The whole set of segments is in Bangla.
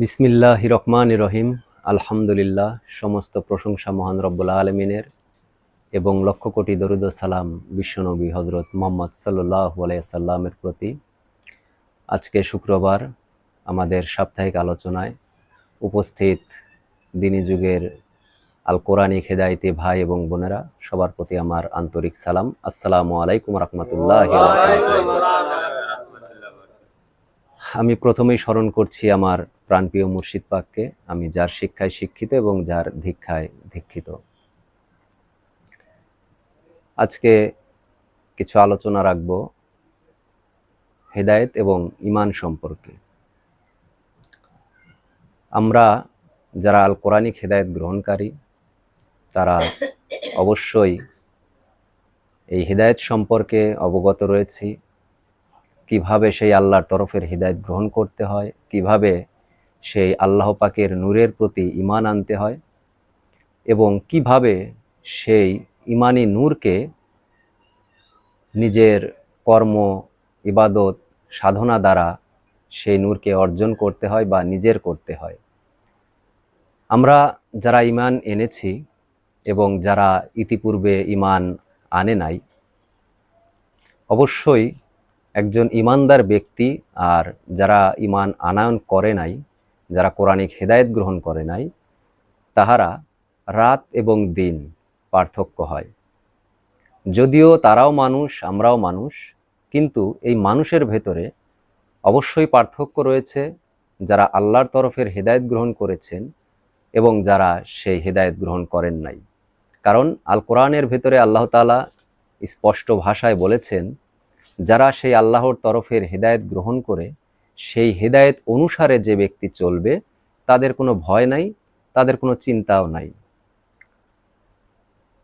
বিসমিল্লাহির রহমানির রহিম। আলহামদুলিল্লাহ, সমস্ত প্রশংসা মহান রব্বুল আলমিনের এবং লক্ষ কোটি দরুদ ও সালাম বিশ্বনবী হজরত মুহাম্মদ সাল্লাল্লাহু আলাইহি সাল্লামের প্রতি। আজকে শুক্রবার আমাদের সাপ্তাহিক আলোচনায় উপস্থিত দিনী যুগের আল কোরআনিক হেদায়েতি ভাই এবং বোনেরা, সবার প্রতি আমার আন্তরিক সালাম। আসসালামু আলাইকুম রহমতুল্লাহ। আমি প্রথমেই স্মরণ করছি আমার প্রাণপ্রিয় মুর্শিদ পাককে, আমি যার শিক্ষায় শিক্ষিত এবং যার দীক্ষায় দীক্ষিত। আজকে কিছু আলোচনা রাখব হেদায়েত এবং ঈমান সম্পর্কে। আমরা যারা আল কোরআনিক হেদায়েত গ্রহণকারী, তারা অবশ্যই এই হেদায়েত সম্পর্কে অবগত রয়েছি, কিভাবে সেই আল্লাহর তরফের হেদায়েত গ্রহণ করতে হয়, কিভাবে সেই আল্লাহ পাকের নূরের প্রতি ঈমান আনতে হয় এবং কিভাবে সেই ঈমানি নূরকে নিজের কর্ম, ইবাদত, সাধনা দ্বারা সেই নূরকে অর্জন করতে হয় বা নিজের করতে হয়। আমরা যারা ঈমান এনেছি এবং যারা ইতিপূর্বে ঈমান আনে নাই, অবশ্যই একজন ঈমানদার ব্যক্তি আর যারা ঈমান আনয়ন করে নাই, যারা কোরআনিক হেদায়েত গ্রহণ করে নাই, তাহারা রাত এবং দিন পার্থক্য হয়। যদিও তারাও মানুষ, আমরাও মানুষ, কিন্তু এই মানুষের ভেতরে অবশ্যই পার্থক্য রয়েছে যারা আল্লাহর তরফের হেদায়েত গ্রহণ করেছেন এবং যারা সেই হেদায়েত গ্রহণ করেন নাই। কারণ আল কোরআনের ভেতরে আল্লাহ তাআলা স্পষ্ট ভাষায় বলেছেন, যারা সেই আল্লাহর তরফের হেদায়েত গ্রহণ করে সেই হেদায়েত অনুসারে যে ব্যক্তি চলবে, তাদের কোনো ভয় নাই, তাদের কোনো চিন্তাও নাই।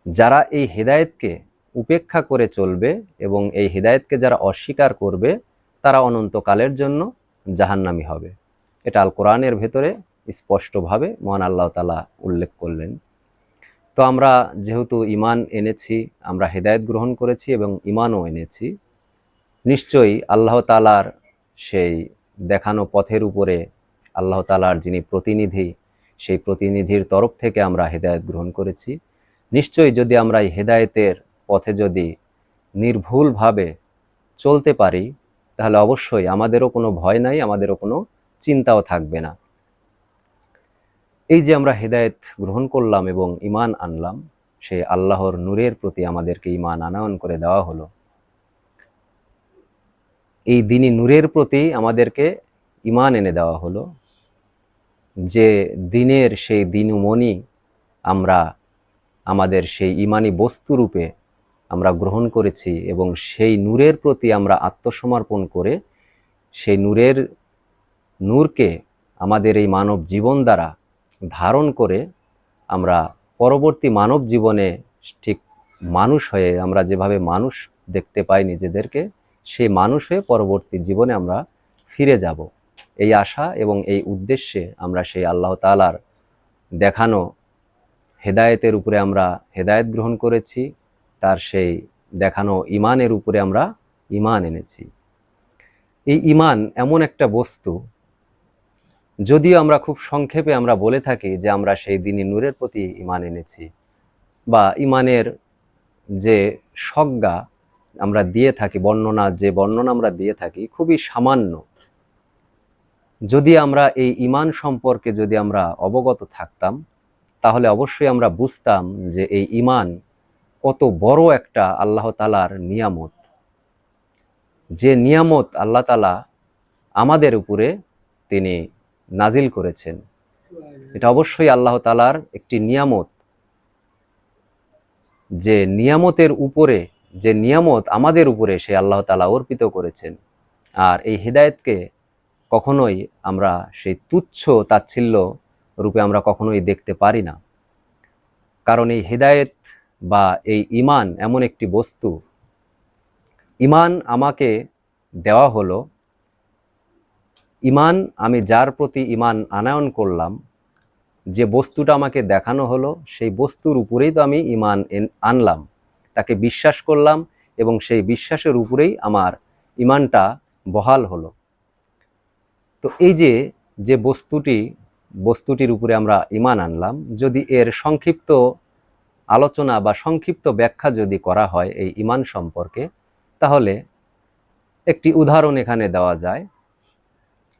যারা এই হেদায়েতকে উপেক্ষা করে চলবে এবং এই হেদায়েতকে যারা অস্বীকার করবে, তারা অনন্তকালের জন্য জাহান্নামী হবে। এটা আল কোরআনের ভেতরে স্পষ্টভাবে মহান আল্লাহ তাআলা উল্লেখ করলেন। তো আমরা যেহেতু ঈমান এনেছি, আমরা হেদায়েত গ্রহণ করেছি এবং ঈমানও এনেছি, নিশ্চয়ই আল্লাহ তাআলার সেই দেখানো পথের উপরে আল্লাহ তাআলার যিনি প্রতিনিধি, সেই প্রতিনিধির তরফ থেকে আমরা হেদায়েত গ্রহণ করেছি। নিশ্চয়ই যদি আমরা এই হেদায়েতের পথে যদি নির্ভুলভাবে চলতে পারি, তাহলে অবশ্যই আমাদেরও কোনো ভয় নাই, আমাদেরও কোনো চিন্তাও থাকবে না। এই যে আমরা হেদায়েত গ্রহণ করলাম এবং ঈমান আনলাম, সেই আল্লাহর নূরের প্রতি আমাদেরকে ঈমান আনয়ন করে দেওয়া হলো। এই দ্বীনি নূরের প্রতি আমাদেরকে ঈমান এনে দেওয়া হলো, যে দ্বীনের সেই দীনুমণি আমরা আমাদের সেই ঈমানি বস্তুরূপে আমরা গ্রহণ করেছি এবং সেই নূরের প্রতি আমরা আত্মসমর্পণ করে সেই নূরকে আমাদের এই মানব জীবন দ্বারা ধারণ করে আমরা পরবর্তী মানব জীবনে ঠিক মানুষ হয়ে, আমরা যেভাবে মানুষ দেখতে পাই নিজেদেরকে, সেই মানুষ হয়ে পরবর্তী জীবনে আমরা ফিরে যাব। এই আশা এবং এই উদ্দেশ্যে আমরা সেই আল্লাহ তাআলার দেখানো হেদায়েতের উপরে আমরা হেদায়েত গ্রহণ করেছি, তার সেই দেখানো ঈমানের উপরে আমরা ঈমান এনেছি। এই ঈমান এমন একটা বস্তু, যদিও আমরা খুব সংক্ষেপে আমরা বলে থাকি যে আমরা সেই দ্বীনি নূরের প্রতি ঈমান এনেছি, বা ঈমানের যে সংজ্ঞা আমরা দিয়ে থাকি, বর্ণনা আমরা দিয়ে থাকি খুবই সামান্য। যদি আমরা এই ঈমান সম্পর্কে যদি আমরা অবগত থাকতাম, তাহলে অবশ্যই আমরা বুঝতাম যে এই ঈমান কত বড় একটা আল্লাহ তাআলার নিয়ামত, যে নিয়ামত আল্লাহ তাআলা আমাদের উপরে তিনি নাজিল করেছেন। এটা অবশ্যই আল্লাহ তাআলার একটি নিয়ামত, যে নিয়ামতের উপরে যে নিয়ামত আমাদের উপরে সে আল্লাহ তাআলা অর্পিত করেছেন। আর এই হেদায়েতকে কখনোই আমরা সেই তুচ্ছ তাচ্ছিল্য রূপে আমরা কখনোই দেখতে পারি না। কারণ এই হেদায়েত বা এই ঈমান এমন একটি বস্তু, ঈমান আমাকে দেওয়া হলো, ঈমান আমি যার প্রতি ঈমান আনয়ন করলাম, যে বস্তুটা আমাকে দেখানো হলো, সেই বস্তুর উপরেই তো আমি ঈমান আনলাম, তাকে বিশ্বাস করলাম এবং সেই বিশ্বাসের উপরেই আমার ঈমানটা বহাল হলো। তো এই যে যে বস্তুটির উপরে আমরা ঈমান আনলাম, যদি এর সংক্ষিপ্ত আলোচনা বা সংক্ষিপ্ত ব্যাখ্যা যদি করা হয় এই ঈমান সম্পর্কে, তাহলে একটি উদাহরণ এখানে দেওয়া যায়,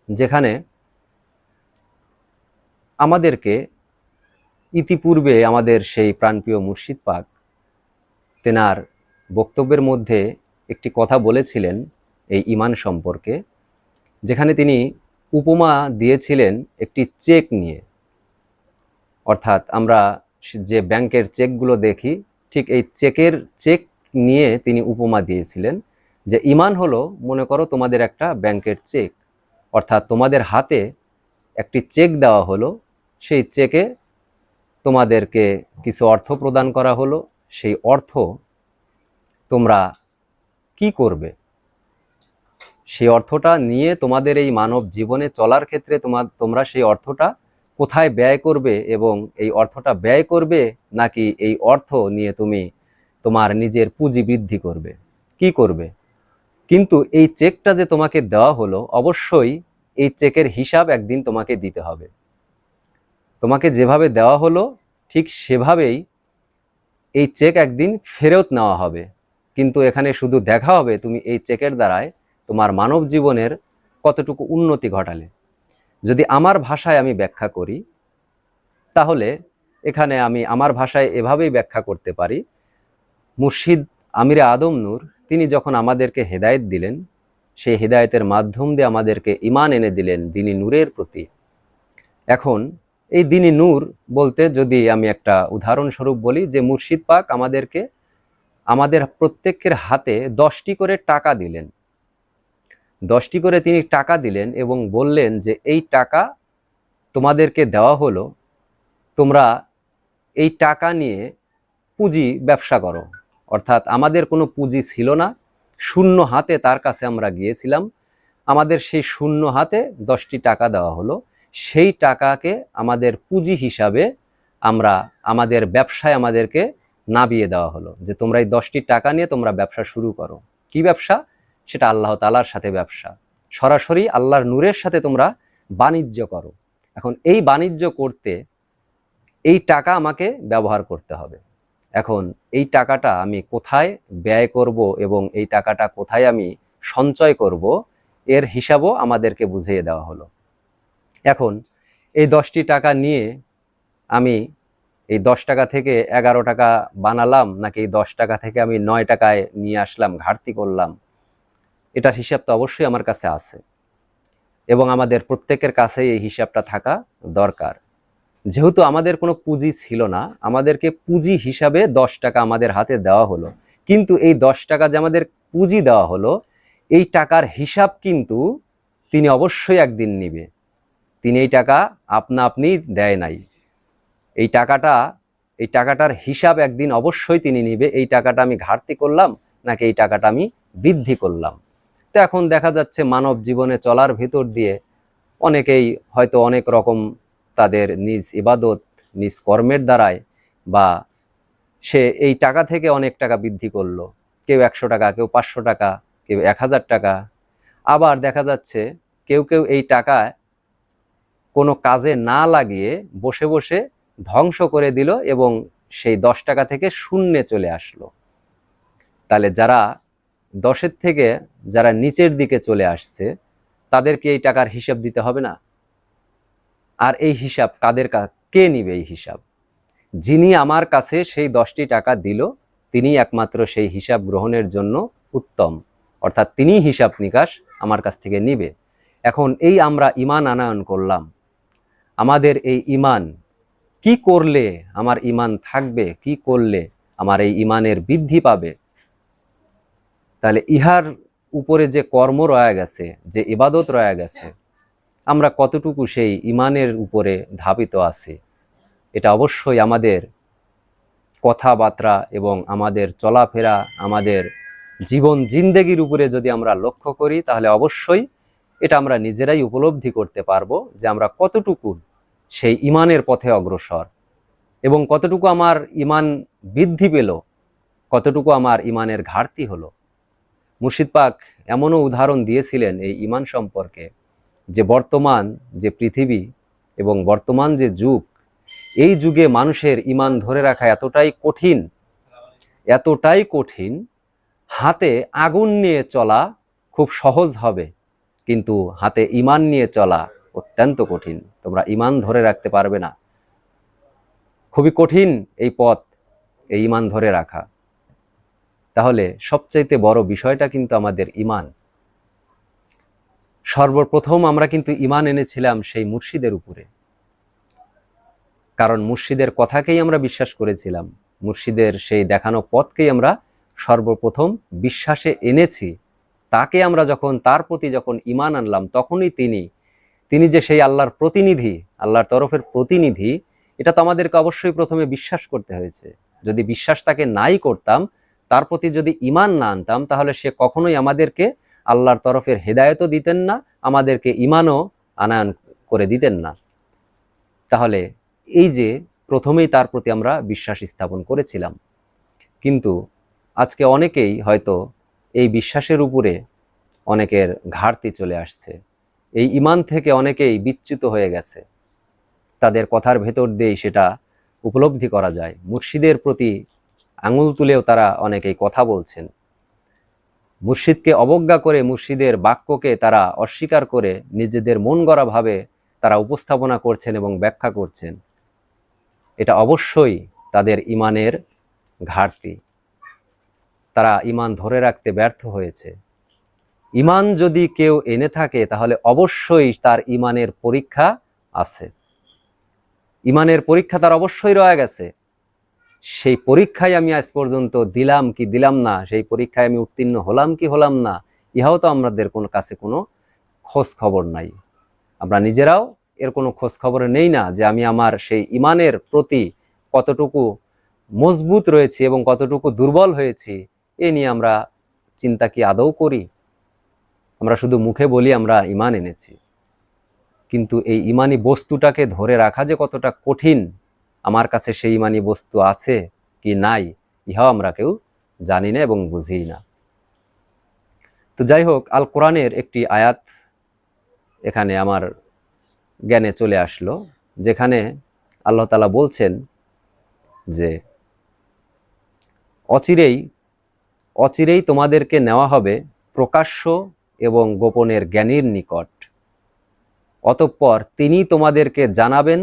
যেখানে আমাদেরকে ইতিপূর্বে আমাদের সেই প্রাণপ্রিয় মুর্শিদ পাক তেনার বক্তব্যের মধ্যে একটি কথা বলেছিলেন এই ঈমান সম্পর্কে, যেখানে তিনি উপমা দিয়েছিলেন একটি চেক নিয়ে। অর্থাৎ আমরা যে ব্যাংকের চেকগুলো দেখি, ঠিক এই চেক নিয়ে তিনি উপমা দিয়েছিলেন যে ঈমান হলো, মনে করো তোমাদের একটা ব্যাংকের চেক, অর্থাৎ তোমাদের হাতে একটি চেক দেওয়া হলো, সেই চেকে তোমাদেরকে কিছু অর্থ প্রদান করা হলো, সেই অর্থ তোমরা কি করবে? সেই অর্থটা নিয়ে তোমাদের এই মানব জীবনে চলার ক্ষেত্রে তোমরা সেই অর্থটা কোথায় ব্যয় করবে, এবং এই অর্থটা ব্যয় করবে নাকি এই অর্থ নিয়ে তুমি তোমার নিজের পুঁজি বৃদ্ধি করবে, কি করবে? কিন্তু এই চেকটা যে তোমাকে দেওয়া হলো, অবশ্যই এই চেকের হিসাব একদিন তোমাকে দিতে হবে। তোমাকে যেভাবে দেওয়া হলো ঠিক সেভাবেই এই চেক একদিন ফেরত নেওয়া হবে। কিন্তু এখানে শুধু দেখা হবে তুমি এই চেকের দ্বারায় তোমার মানব জীবনের কতটুকু উন্নতি ঘটালে। যদি আমার ভাষায় আমি ব্যাখ্যা করি, তাহলে এখানে আমি আমার ভাষায় এভাবেই ব্যাখ্যা করতে পারি, মুর্শিদ আমিরে আদম নূর তিনি যখন আমাদেরকে হেদায়েত দিলেন, সেই হেদায়েতের মাধ্যম দিয়ে আমাদেরকে ঈমান এনে দিলেন দ্বীনি নূরের প্রতি। এখন এই দ্বীনি নূর বলতে যদি আমি একটা উদাহরণস্বরূপ বলি, যে মুর্শিদ পাক আমাদের প্রত্যেকের হাতে 10টি করে টাকা দিলেন, 10টি করে তিনি টাকা দিলেন এবং বললেন যে এই টাকা তোমাদেরকে দেওয়া হলো, তোমরা এই টাকা নিয়ে পুঁজি ব্যবসা করো। অর্থাৎ আমাদের কোনো পুঁজি ছিল না, শূন্য হাতে তার কাছে আমরা গিয়েছিলাম, আমাদের সেই শূন্য হাতে 10টি টাকা দেওয়া হলো, সেই টাকাকে আমাদের পুঁজি হিসাবে আমরা আমাদের ব্যবসায় আমাদেরকে নামিয়ে দেওয়া হলো, যে তোমরা এই 10টি টাকা নিয়ে তোমরা ব্যবসা শুরু করো। কি ব্যবসা? সেটা আল্লাহ তাআলার সাথে ব্যবসা, সরাসরি আল্লাহর নূরের সাথে তোমরা বাণিজ্য করো। এখন এই বাণিজ্য করতে এই টাকা আমাকে ব্যবহার করতে হবে। এখন এই টাকাটা আমি কোথায় ব্যয় করব এবং এই টাকাটা কোথায় আমি সঞ্চয় করব, এর হিসাবও আমাদেরকে বুঝিয়ে দেওয়া হলো। এখন এই 10টি টাকা নিয়ে আমি এই 10 টাকা থেকে 11 টাকা বানালাম, নাকি এই 10 টাকা থেকে আমি 9 টাকায় নিয়ে আসলাম, ঘাটতি করলাম, এটার হিসাব তো অবশ্যই আমার কাছে আছে, এবং আমাদের প্রত্যেকের কাছেই এই হিসাবটা থাকা দরকার। যেহেতু আমাদের কোনো পুঁজি ছিল না, আমাদেরকে পুঁজি হিসাবে 10 টাকা আমাদের হাতে দেওয়া হলো, কিন্তু এই 10 টাকা যে আমাদের পুঁজি দেওয়া হলো, এই টাকার হিসাব কিন্তু তিনি অবশ্যই একদিন নিবে। তিনি এই টাকা আপনি দেয় নাই, এই টাকাটার হিসাব একদিন অবশ্যই তিনি নিবে। এই টাকাটা আমি ঘাটতি করলাম নাকি এই টাকাটা আমি বৃদ্ধি করলাম। তো এখন দেখা যাচ্ছে মানব জীবনে চলার ভেতর দিয়ে অনেকেই হয়তো অনেক রকম তাদের নিজ ইবাদত, নিজ কর্মের দ্বারায় বা সে এই টাকা থেকে অনেক টাকা বৃদ্ধি করলো, কেউ 100 টাকা, কেউ 500 টাকা, কেউ 1000 টাকা। আবার দেখা যাচ্ছে কেউ এই টাকায় কোনো কাজে না লাগিয়ে বসে বসে ধ্বংস করে দিল এবং সেই 10 টাকা থেকে শূন্যে চলে আসলো। তাহলে যারা 10-এর থেকে যারা নিচের দিকে চলে আসছে, তাদেরকে এই টাকার হিসাব দিতে হবে না? আর এই হিসাব কে নিবে? এই হিসাব যিনি আমার কাছে সেই 10টি টাকা দিল, তিনি একমাত্র সেই হিসাব গ্রহণের জন্য উত্তম, অর্থাৎ তিনি হিসাব নিকাশ আমার কাছ থেকে নিবে। এখন এই আমরা ঈমান আনয়ন করলাম, আমাদের এই ঈমান কি করলে আমার ঈমান থাকবে, কি করলে আমার এই ঈমানের বৃদ্ধি পাবে? তাহলে ইহার উপরে যে কর্ম রয়ে গেছে, যে ইবাদত রয়ে গেছে, আমরা কতটুকু সেই ঈমানের উপরে ধাবিত আছি, এটা অবশ্যই আমাদের কথাবার্তা এবং আমাদের চলাফেরা, আমাদের জীবন জিন্দেগির উপরে যদি আমরা লক্ষ্য করি, তাহলে অবশ্যই এটা আমরা নিজেরাই উপলব্ধি করতে পারবো যে আমরা কতটুকু সেই ঈমানের পথে অগ্রসর, এবং কতটুকু আমার ঈমান বৃদ্ধি পেল, কতটুকু আমার ঈমানের ঘাটতি হলো। মুর্শিদ পাক এমনও উদাহরণ দিয়েছিলেন এই ঈমান সম্পর্কে, যে বর্তমান যে পৃথিবী এবং বর্তমান যে যুগ, এই যুগে মানুষের ঈমান ধরে রাখা এতটাই কঠিন, হাতে আগুন নিয়ে চলা খুব সহজ হবে, কিন্তু হাতে ঈমান নিয়ে চলা অত্যন্ত কঠিন। তোমরা ঈমান ধরে রাখতে পারবে না। খুবই কঠিন এই পথ, এই ঈমান ধরে রাখা। তাহলে সবচাইতে বড় বিষয়টা কিন্তু আমাদের ঈমান। সর্বপ্রথম আমরা কিন্তু ঈমান এনেছিলাম সেই মুর্শিদের উপরে, কারণ মুর্শিদের কথাকেই আমরা বিশ্বাস করেছিলাম, মুর্শিদের সেই দেখানো পথকেই আমরা সর্বপ্রথম বিশ্বাসে এনেছি। তাকে আমরা যখন, তার প্রতি যখন ঈমান আনলাম, তখনই তিনি যে সেই আল্লাহর প্রতিনিধি, আল্লাহর তরফের প্রতিনিধি, এটা তো আমাদেরকে অবশ্যই প্রথমে বিশ্বাস করতে হয়েছে। যদি বিশ্বাস তাকে নাই করতাম, তার প্রতি যদি ঈমান না আনতাম, তাহলে সে কখনোই আমাদেরকে আল্লাহর তরফের হেদায়েতও দিতেন না, আমাদেরকে ঈমানও আনায়ন করে দিতেন না। তাহলে এই যে প্রথমেই তার প্রতি আমরা বিশ্বাস স্থাপন করেছিলাম, কিন্তু আজকে অনেকেই হয়তো এই বিশ্বাসের উপরে অনেকের ঘাটতি চলে আসছে, এই ঈমান থেকে অনেকেই বিচ্যুত হয়ে গেছে। তাদের কথার ভেতর দিয়েই সেটা উপলব্ধি করা যায়। মুর্শিদের প্রতি আঙুল তুলেও তারা অনেকেই কথা বলছেন, মুর্শিদকে অবজ্ঞা করে, মুর্শিদের বাক্যকে তারা অস্বীকার করে নিজেদের মন গড়া ভাবে তারা উপস্থাপনা করছেন এবং ব্যাখ্যা করছেন। এটা অবশ্যই তাদের ঈমানের ঘাটতি, তারা ঈমান ধরে রাখতে ব্যর্থ হয়েছে। ঈমান যদি কেউ এনে থাকে, তাহলে অবশ্যই তার ঈমানের পরীক্ষা আছে, ঈমানের পরীক্ষা তার অবশ্যই রয়ে গেছে। সেই পরীক্ষায় আমি আজ পর্যন্ত দিলাম কি দিলাম না, সেই পরীক্ষায় আমি উত্তীর্ণ হলাম কি হলাম না, ইহাও তো আমাদের কোনো কাছে কোনো খোঁজ খবর নাই। আমরা নিজেরাও এর কোনো খোঁজ খবর নেই না যে আমি আমার সেই ঈমানের প্রতি কতটুকু মজবুত রয়েছি এবং কতটুকু দুর্বল হয়েছি, এ নিয়ে আমরা চিন্তা কি আদৌ করি? আমরা শুধু মুখে বলি আমরা ঈমান এনেছি, কিন্তু এই ঈমানি বস্তুটাকে ধরে রাখা যে কতটা কঠিন, আমার কাছে সেই ঈমানি বস্তু আছে কি নাই, ইহাও আমরা কেউ জানি না এবং বুঝি না। তো যাই হোক, আল কোরআনের একটি আয়াত এখানে আমার জ্ঞানে চলে আসলো, যেখানে আল্লাহ তাআলা বলছেন যে অচিরেই তোমাদেরকে নেওয়া হবে প্রকাশ্য এবং গোপনের জ্ঞানীর নিকট, অতঃপর তিনি তোমাদেরকে জানাবেন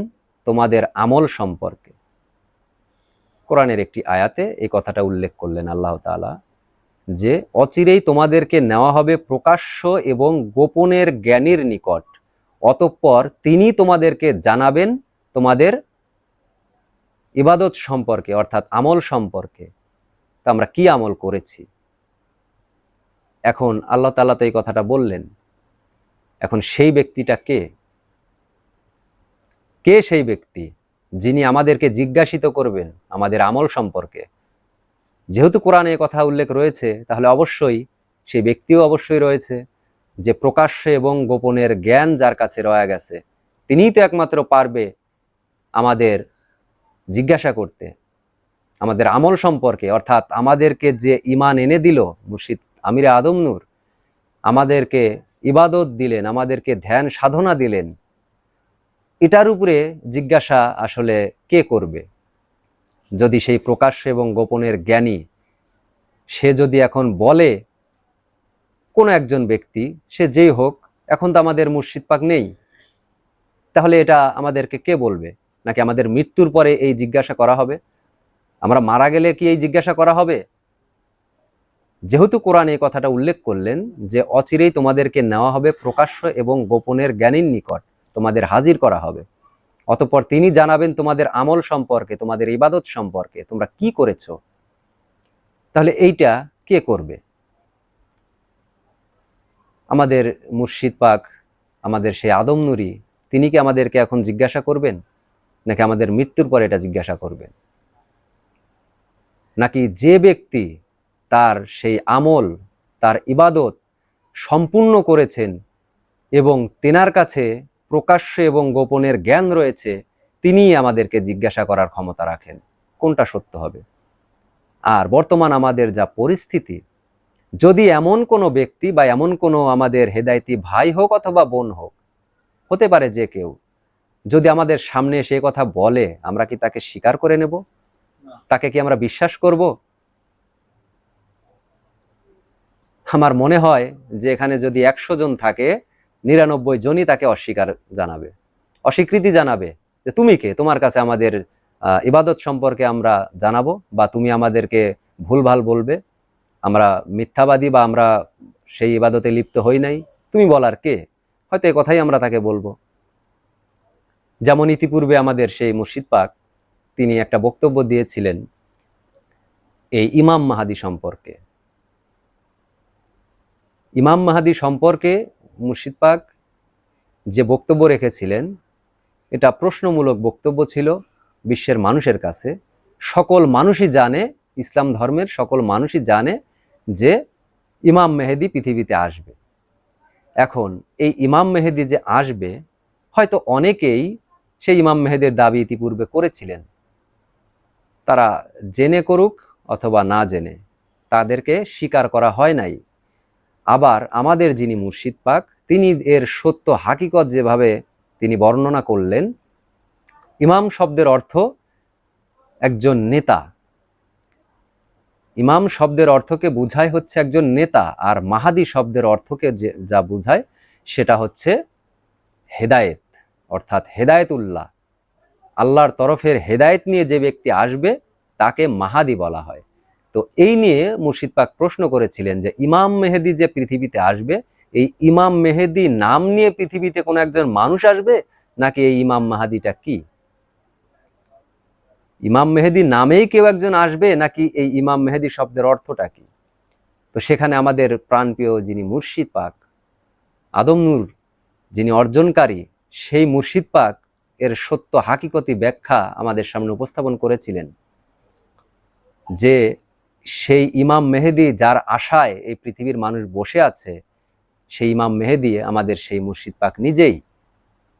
তোমাদের আমল সম্পর্কে। কোরআনের একটি আয়াতে এই কথাটা উল্লেখ করলেন আল্লাহ তাআলা, যে অচিরেই তোমাদেরকে নেওয়া হবে প্রকাশ্য এবং গোপনের জ্ঞানীর নিকট, অতঃপর তিনি তোমাদেরকে জানাবেন তোমাদের ইবাদত সম্পর্কে, অর্থাৎ আমল সম্পর্কে। তা আমরা কি আমল করেছি? এখন আল্লাহ তাআলা তো এই কথাটা বললেন, এখন সেই ব্যক্তিটা কে? কে সেই ব্যক্তি যিনি আমাদেরকে জিজ্ঞাসিত করবেন আমাদের আমল সম্পর্কে? যেহেতু কোরআনে কথা উল্লেখ রয়েছে, তাহলে অবশ্যই সেই ব্যক্তিও অবশ্যই রয়েছে, যে প্রকাশ্যে এবং গোপনের জ্ঞান যার কাছে রয়ে গেছে, তিনিই তো একমাত্র পারবে আমাদের জিজ্ঞাসা করতে আমাদের আমল সম্পর্কে। অর্থাৎ আমাদেরকে যে ঈমান এনে দিল মুর্শিদ আমিরে আদম নূর, আমাদেরকে ইবাদত দিলেন, আমাদেরকে ধ্যান সাধনা দিলেন, এটার উপরে জিজ্ঞাসা আসলে কে করবে? যদি সেই প্রকাশ্য এবং গোপনের জ্ঞানী সে যদি এখন বলে, কোনো একজন ব্যক্তি, সে যেই হোক, এখন তো আমাদের মুর্শিদ পাক নেই, তাহলে এটা আমাদেরকে কে বলবে? নাকি আমাদের মৃত্যুর পরে এই জিজ্ঞাসা করা হবে? আমরা মারা গেলে কি এই জিজ্ঞাসা করা হবে? যেহেতু কোরআন এই কথাটা উল্লেখ করলেন যে অচিরেই তোমাদেরকে নেওয়া হবে প্রকাশ্য এবং গোপনের জ্ঞানীর নিকট, তোমাদের হাজির করা হবে, অতঃপর তিনি জানাবেন তোমাদের আমল সম্পর্কে, তোমাদের ইবাদত সম্পর্কে, তোমরা কি করেছো। তাহলে এইটা কে করবে? আমাদের মুর্শিদ পাক, আমাদের সেই আদম নূরি, তিনি কি আমাদেরকে এখন জিজ্ঞাসা করবেন? নাকি আমাদের মৃত্যুর পরে এটা জিজ্ঞাসা করবেন? নাকি যে ব্যক্তি তার সেই আমল, তার ইবাদত সম্পূর্ণ করেছেন এবং তেনার কাছে প্রকাশ্য এবং গোপনের জ্ঞান রয়েছে, তিনিই আমাদেরকে জিজ্ঞাসা করার ক্ষমতা রাখেন? কোনটা সত্য হবে? আর বর্তমান আমাদের যা পরিস্থিতি, যদি এমন কোনো ব্যক্তি বা এমন কোনো আমাদের হেদায়েতি ভাই হোক অথবা বোন হোক, হতে পারে যে কেউ, যদি আমাদের সামনে সে কথা বলে, আমরা কি তাকে স্বীকার করে নেব? তাকে কি আমরা বিশ্বাস করব? আমার মনে হয় যে এখানে যদি 100 জন থাকে, 99 জনই তাকে অস্বীকার জানাবে, অস্বীকৃতি জানাবে যে তুমি কে, তোমার কাছে আমাদের ইবাদত সম্পর্কে আমরা জানাবো, বা তুমি আমাদেরকে ভুলভাল বলবে, আমরা মিথ্যাবাদী বা আমরা সেই ইবাদতে লিপ্ত হই নাই, তুমি বলার কে? হয়তো এই কথাই আমরা তাকে বলবো। যেমন ইতিপূর্বে আমাদের সেই মুর্শিদ পাক তিনি একটা বক্তব্য দিয়েছিলেন এই ইমাম মাহাদি সম্পর্কে। ইমাম মাহাদি সম্পর্কে মুর্শিদ পাক যে বক্তব্য রেখেছিলেন, এটা প্রশ্নমূলক বক্তব্য ছিল বিশ্বের মানুষের কাছে। সকল মানুষই জানে, ইসলাম ধর্মের সকল মানুষই জানে যে ইমাম মেহেদি পৃথিবীতে আসবে। এখন এই ইমাম মেহেদি যে আসবে, হয়তো অনেকেই সেই ইমাম মেহেদির দাবি ইতিপূর্বে করেছিলেন, তারা জেনে করুক অথবা না জেনে, তাদেরকে স্বীকার করা হয় নাই। আবার আমাদের যিনি মুর্শিদ পাক, তিনি এর সত্য হাকিকত যেভাবে তিনি বর্ণনা করলেন, ইমাম শব্দের অর্থ একজন নেতা। ইমাম শব্দের অর্থকে বুঝায় হচ্ছে একজন নেতা, আর মাহাদি শব্দের অর্থকে যা বুঝায় সেটা হচ্ছে হেদায়েত, অর্থাৎ হেদায়েতুল্লাহ। আল্লাহর তরফের হেদায়েত নিয়ে যে ব্যক্তি আসবে তাকে মাহাদি বলা হয়। তো এই নিয়ে মুর্শিদ পাক প্রশ্ন করেছিলেন যে ইমাম মেহেদি যে পৃথিবীতে আসবে, এই ইমাম মেহেদি নাম নিয়ে পৃথিবীতে কোনো একজন মানুষ আসবে, নাকি এই ইমাম মাহাদিটা কি? ইমাম মেহেদি নামেই কেউ একজন আসবে, নাকি এই ইমাম মেহেদি শব্দের অর্থটা কি? তো সেখানে আমাদের প্রাণপ্রিয় যিনি মুর্শিদ পাক, আদম নূর যিনি অর্জনকারী, সেই মুর্শিদ পাক এর সত্য হাকিকতি ব্যাখ্যা আমাদের সামনে উপস্থাপন করেছিলেন যে সেই ইমাম মেহেদি যার আশায় এই পৃথিবীর মানুষ বসে আছে, সেই ইমাম মেহেদি আমাদের সেই মুর্শিদ পাক নিজেই।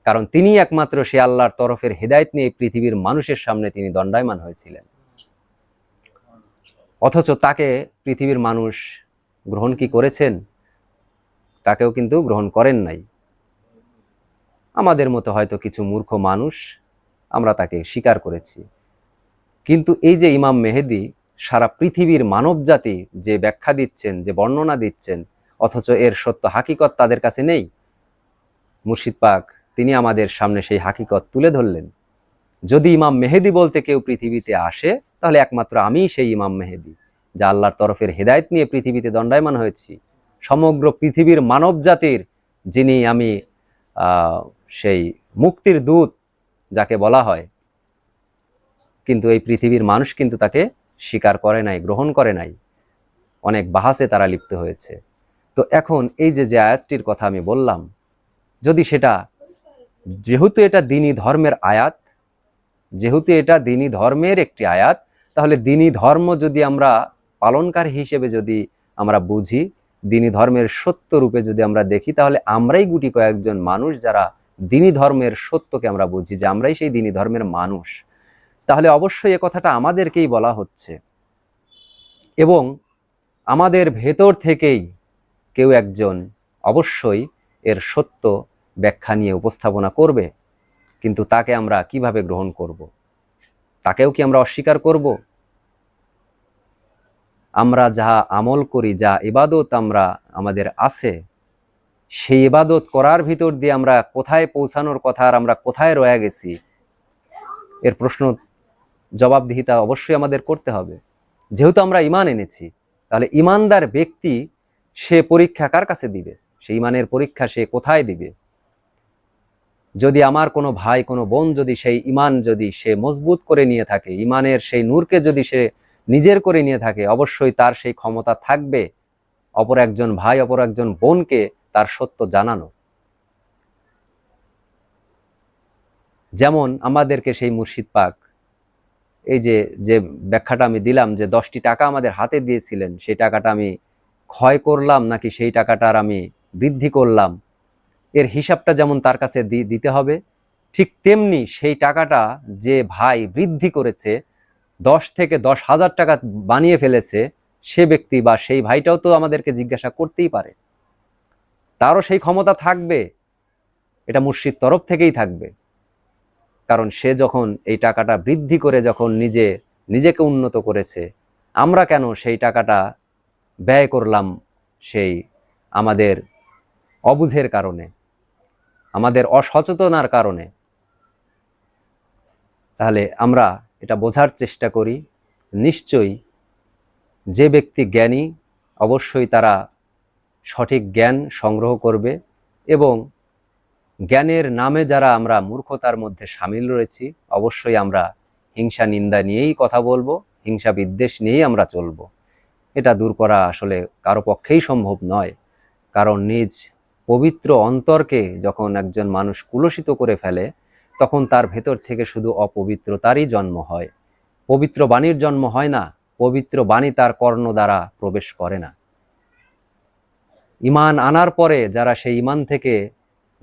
কারণ তিনি একমাত্র সে আল্লাহর তরফের হেদায়েত নিয়ে পৃথিবীর মানুষের সামনে তিনি দণ্ডায়মান হয়েছিলেন। অথচ তাকে পৃথিবীর মানুষ গ্রহণ কি করেছেন? তাকেও কিন্তু গ্রহণ করেন নাই। আমাদের মতো হয়তো কিছু মূর্খ মানুষ আমরা তাকে স্বীকার করেছি। কিন্তু এই যে ইমাম মেহেদি, সারা পৃথিবীর মানব জাতি যে ব্যাখ্যা দিচ্ছেন, যে বর্ণনা দিচ্ছেন, অথচ এর সত্য হাকিকত তাদের কাছে নেই। মুর্শিদ পাক তিনি আমাদের সামনে সেই হাকিকত তুলে ধরলেন। যদি ইমাম মেহেদি বলতে কেউ পৃথিবীতে আসে, তাহলে একমাত্র আমিই সেই ইমাম মেহেদি, যা আল্লাহর তরফের হেদায়েত নিয়ে পৃথিবীতে দণ্ডায়মান হয়েছি। সমগ্র পৃথিবীর মানব জাতির যিনি আমি সেই মুক্তির দূত যাকে বলা হয়, কিন্তু এই পৃথিবীর মানুষ কিন্তু তাকে স্বীকার করে নাই, গ্রহণ করে নাই। অনেক বাহাসে তারা লিপ্ত হয়েছে। তো এখন এই যে আয়াতটির কথা আমি বললাম, যদি সেটা, যেহেতু এটা দ্বীনি ধর্মের আয়াত, যেহেতু এটা দ্বীনি ধর্মের একটি আয়াত, তাহলে দ্বীনি ধর্ম যদি আমরা পালনকারী হিসেবে যদি আমরা বুঝি, দ্বীনি ধর্মের সত্য রূপে যদি আমরা দেখি, তাহলে আমরাই গুটি কয়েকজন মানুষ যারা দ্বীনি ধর্মের সত্যকে আমরা বুঝি, যে আমরাই সেই দ্বীনি ধর্মের মানুষ। তাহলে অবশ্যই এ কথাটা আমাদেরকেই বলা হচ্ছে, এবং আমাদের ভেতর থেকেই কেউ একজন অবশ্যই এর সত্য ব্যাখ্যা নিয়ে উপস্থাপনা করবে। কিন্তু তাকে আমরা কিভাবে গ্রহণ করব? তাকেও কি আমরা অস্বীকার করব? আমরা যা আমল করি, যা ইবাদত আমাদের আছে, সেই ইবাদত করার ভিতর দিয়ে আমরা কোথায় পৌঁছানোর কথা, আর আমরা কোথায় রয়ে গেছি, এর প্রশ্ন জবাবদিহিতা অবশ্যই আমাদের করতে হবে। যেহেতু আমরা ঈমান এনেছি, তাহলে ঈমানদার ব্যক্তি সে পরীক্ষা কার কাছে দিবে? সেই ঈমানের পরীক্ষা সে কোথায় দিবে? যদি আমার কোনো ভাই, কোনো বোন যদি সেই ঈমান যদি সে মজবুত করে নিয়ে থাকে, ঈমানের সেই নূরকে যদি সে নিজের করে নিয়ে থাকে, অবশ্যই তার সেই ক্ষমতা থাকবে অপর একজন ভাই, অপর একজন বোনকে তার সত্য জানানো। যেমন আমাদেরকে সেই মুর্শিদ পাক এই যে ব্যাখ্যাটা আমি দিলাম, যে 10টি টাকা আমাদের হাতে দিয়েছিলেন, সেই টাকাটা আমি ক্ষয় করলাম নাকি সেই টাকাটার আমি বৃদ্ধি করলাম, এর হিসাবটা যেমন তার কাছে দিতে হবে, ঠিক তেমনি সেই টাকাটা যে ভাই বৃদ্ধি করেছে, 10 থেকে 10,000 টাকা বানিয়ে ফেলেছে, সে ব্যক্তি বা সেই ভাইটাও তো আমাদেরকে জিজ্ঞাসা করতেই পারে। তারও সেই ক্ষমতা থাকবে এটা মুর্শিদ তরফ থেকেই থাকবে। কারণ সে যখন এই টাকাটা বৃদ্ধি করে যখন নিজেকে উন্নত করেছে, আমরা কেন সেই টাকাটা ব্যয় করলাম সেই আমাদের অবুঝের কারণে, আমাদের অসচেতনার কারণে? তাহলে আমরা এটা বোঝার চেষ্টা করি। নিশ্চয়ই যে ব্যক্তি জ্ঞানী অবশ্যই তারা সঠিক জ্ঞান সংগ্রহ করবে, এবং জ্ঞানের নামে যারা আমরা মূর্খতার মধ্যে সামিল রয়েছি, অবশ্যই আমরা হিংসা নিন্দা নিয়েই কথা বলবো, হিংসা বিদ্বেষ নিয়েই আমরা চলবো। এটা দূর করা আসলে কারো পক্ষেই সম্ভব নয়। কারণ নিজ পবিত্র অন্তরকে যখন একজন মানুষ কুলসিত করে ফেলে, তখন তার ভেতর থেকে শুধু অপবিত্রতারই জন্ম হয়, পবিত্র বাণীর জন্ম হয় না। পবিত্র বাণী তার কর্ণ দ্বারা প্রবেশ করে না। ঈমান আনার পরে যারা সেই ঈমান থেকে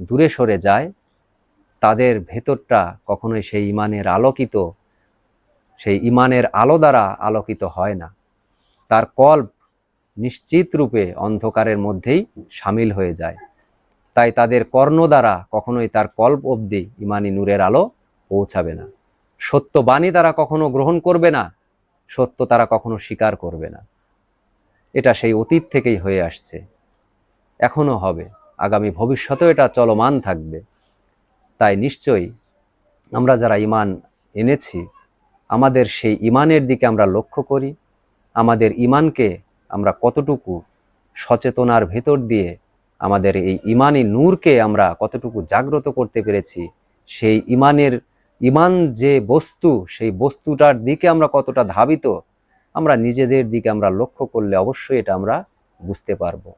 দূরে সরে যায়, তাদের ভেতরটা কখনোই সেই ঈমানের সেই ঈমানের আলো দ্বারা আলোকিত হয় না। তার কল্ব নিশ্চিত রূপে অন্ধকারের মধ্যেই সামিল হয়ে যায়। তাই তাদের কর্ণ দ্বারা কখনোই তার কল্ব অবধি ঈমানি নূরের আলো পৌঁছাবে না। সত্য বাণী তারা কখনো গ্রহণ করবে না, সত্য তারা কখনো স্বীকার করবে না। এটা সেই অতীত থেকেই হয়ে আসছে, এখনো হবে, আগামী ভবিষ্যতেও এটা চলমান থাকবে। তাই নিশ্চয়ই আমরা যারা ঈমান এনেছি, আমাদের সেই ঈমানের দিকে আমরা লক্ষ্য করি। আমাদের ঈমানকে আমরা কতটুকু সচেতনার ভেতর দিয়ে আমাদের এই ঈমানি নূরকে আমরা কতটুকু জাগ্রত করতে পেরেছি, সেই ঈমান যে বস্তু, সেই বস্তুটার দিকে আমরা কতটা ধাবিত, আমরা নিজেদের দিকে আমরা লক্ষ্য করলে অবশ্যই এটা আমরা বুঝতে পারবো।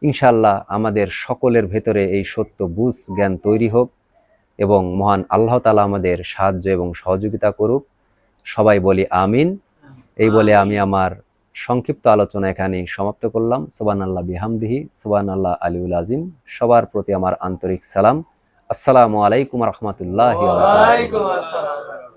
ইনশাআল্লাহ আমাদের সকলের ভেতরে এই সত্য বুঝ জ্ঞান তৈরি হোক, এবং মহান আল্লাহ তাআলা আমাদের সাহায্য এবং সহযোগিতা করুক। সবাই বলি আমিন। এই বলে আমি আমার সংক্ষিপ্ত আলোচনা এখানেই সমাপ্ত করলাম। সুবহানাল্লাহ বিহামদিহি, সুবহানাল্লাহ আলিউল আযীম। সবার প্রতি আমার আন্তরিক সালাম। আসসালামু আলাইকুম ওয়া রাহমাতুল্লাহি ওয়া বারাকাতুহু।